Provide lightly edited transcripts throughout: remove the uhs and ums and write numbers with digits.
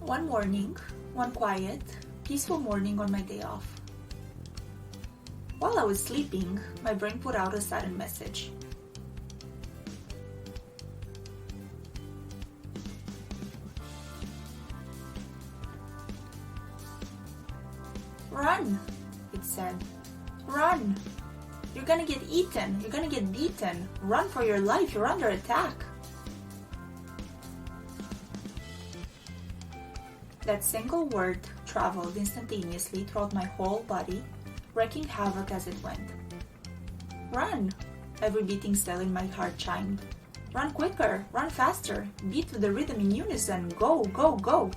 One morning, one quiet, peaceful morning on my day off. While I was sleeping, my brain put out a sudden message. Run, it said. Run! You're gonna get eaten. You're gonna get beaten. Run for your life. You're under attack. That single word traveled instantaneously throughout my whole body, wreaking havoc as it went. Run! Every beating cell in my heart chimed. Run quicker! Run faster! Beat to the rhythm in unison! Go, go, go!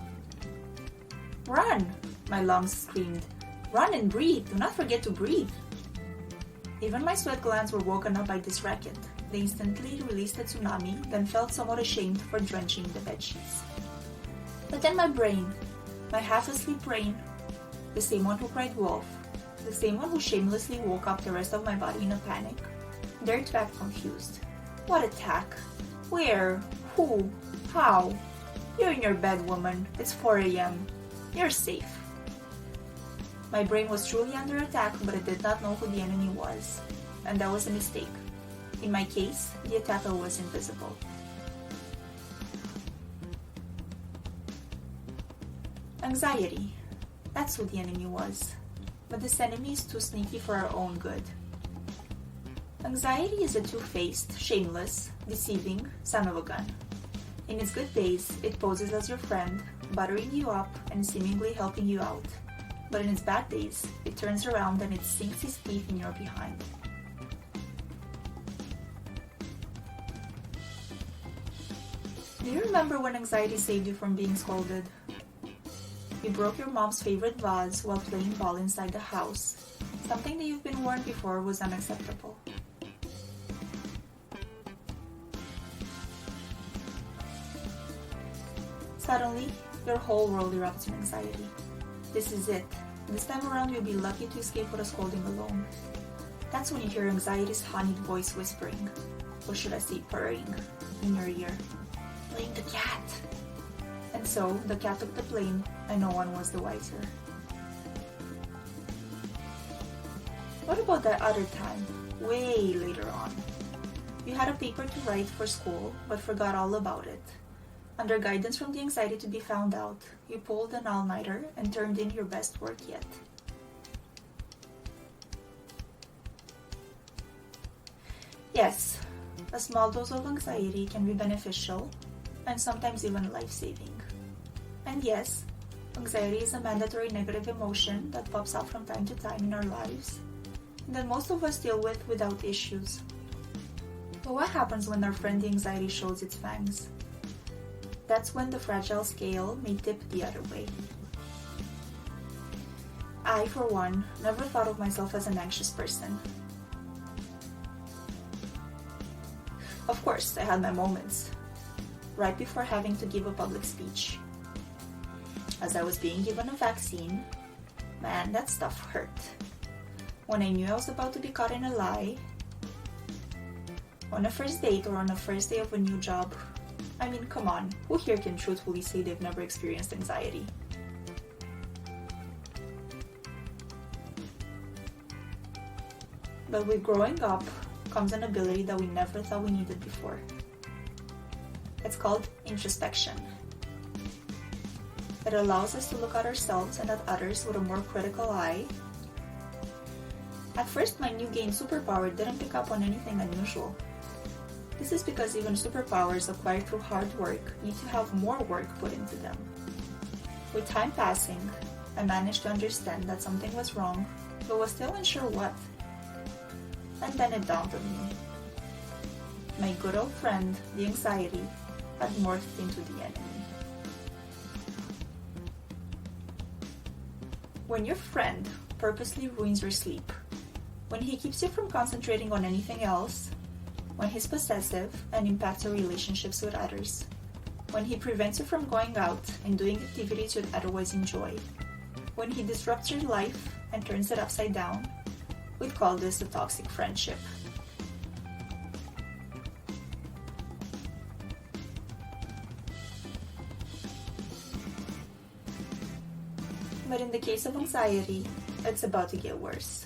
Run! My lungs screamed. Run and breathe! Do not forget to breathe! Even my sweat glands were woken up by this racket. They instantly released a tsunami, then felt somewhat ashamed for drenching the bedsheets. But then my brain, my half-asleep brain, the same one who cried wolf, the same one who shamelessly woke up the rest of my body in a panic, dared to act confused. What attack? Where? Who? How? You're in your bed, woman. It's 4 a.m. You're safe. My brain was truly under attack, but it did not know who the enemy was. And that was a mistake. In my case, the attacker was invisible. Anxiety. That's who the enemy was. But this enemy is too sneaky for our own good. Anxiety is a two-faced, shameless, deceiving son of a gun. In its good days, it poses as your friend, buttering you up and seemingly helping you out. But in its bad days, it turns around and it sinks his teeth in your behind. Do you remember when anxiety saved you from being scolded? You broke your mom's favorite vase while playing ball inside the house. Something that you've been warned before was unacceptable. Suddenly, your whole world erupts in anxiety. This is it. This time around, you'll be lucky to escape with a scolding alone. That's when you hear anxiety's honeyed voice whispering, or should I say purring, in your ear. Blame the cat. And so, the cat took the blame, and no one was the wiser. What about that other time, way later on? You had a paper to write for school, but forgot all about it. Under guidance from the anxiety to be found out, you pulled an all-nighter and turned in your best work yet. Yes, a small dose of anxiety can be beneficial and sometimes even life-saving. And yes, anxiety is a mandatory negative emotion that pops up from time to time in our lives and that most of us deal with without issues. But what happens when our friend the anxiety shows its fangs? That's when the fragile scale may tip the other way. I, for one, never thought of myself as an anxious person. Of course, I had my moments, right before having to give a public speech. As I was being given a vaccine, man, that stuff hurt. When I knew I was about to be caught in a lie, on a first date or on a first day of a new job, I mean, come on, who here can truthfully say they've never experienced anxiety? But with growing up comes an ability that we never thought we needed before. It's called introspection. It allows us to look at ourselves and at others with a more critical eye. At first, my new gained superpower didn't pick up on anything unusual. This is because even superpowers acquired through hard work need to have more work put into them. With time passing, I managed to understand that something was wrong, but was still unsure what. And then it dawned on me. My good old friend, the anxiety, had morphed into the enemy. When your friend purposely ruins your sleep, when he keeps you from concentrating on anything else, when he's possessive and impacts your relationships with others, when he prevents you from going out and doing activities you'd otherwise enjoy, when he disrupts your life and turns it upside down, we'd call this a toxic friendship. But in the case of anxiety, it's about to get worse.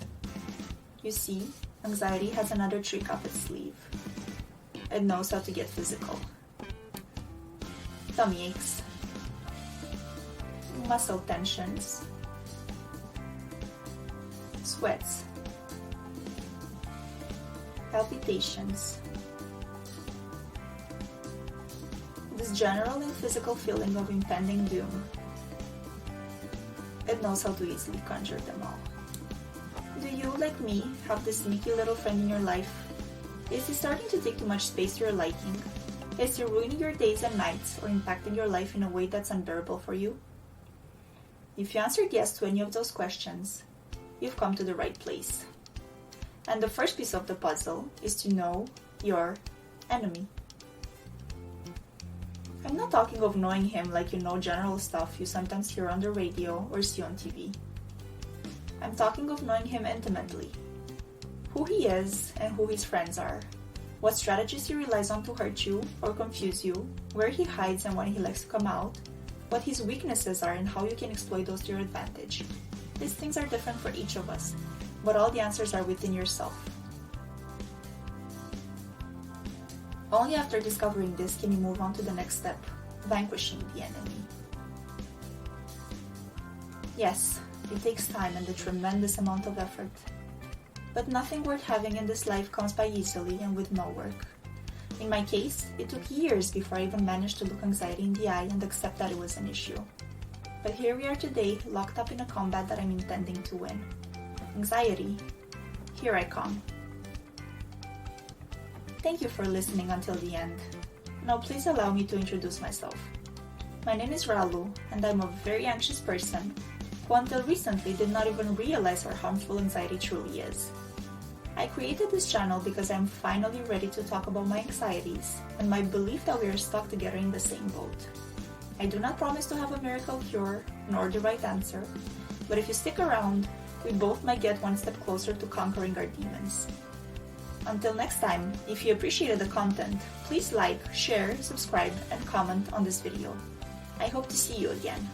You see, anxiety has another trick up its sleeve. It knows how to get physical. Tummy aches, muscle tensions, sweats, palpitations. This general and physical feeling of impending doom. It knows how to easily conjure them all. Do you, like me, have this sneaky little friend in your life? Is he starting to take too much space to your liking? Is he ruining your days and nights or impacting your life in a way that's unbearable for you? If you answered yes to any of those questions, you've come to the right place. And the first piece of the puzzle is to know your enemy. I'm not talking of knowing him like you know general stuff you sometimes hear on the radio or see on TV. I'm talking of knowing him intimately. Who he is and who his friends are. What strategies he relies on to hurt you or confuse you, where he hides and when he likes to come out, what his weaknesses are and how you can exploit those to your advantage. These things are different for each of us, but all the answers are within yourself. Only after discovering this can you move on to the next step, vanquishing the enemy. Yes, it takes time and a tremendous amount of effort. But nothing worth having in this life comes by easily and with no work. In my case, it took years before I even managed to look anxiety in the eye and accept that it was an issue. But here we are today, locked up in a combat that I'm intending to win. Anxiety, here I come. Thank you for listening until the end. Now please allow me to introduce myself. My name is Ralu, and I'm a very anxious person who until recently did not even realize how harmful anxiety truly is. I created this channel because I'm finally ready to talk about my anxieties and my belief that we are stuck together in the same boat. I do not promise to have a miracle cure nor the right answer, but if you stick around, we both might get one step closer to conquering our demons. Until next time, if you appreciated the content, please like, share, subscribe, and comment on this video. I hope to see you again.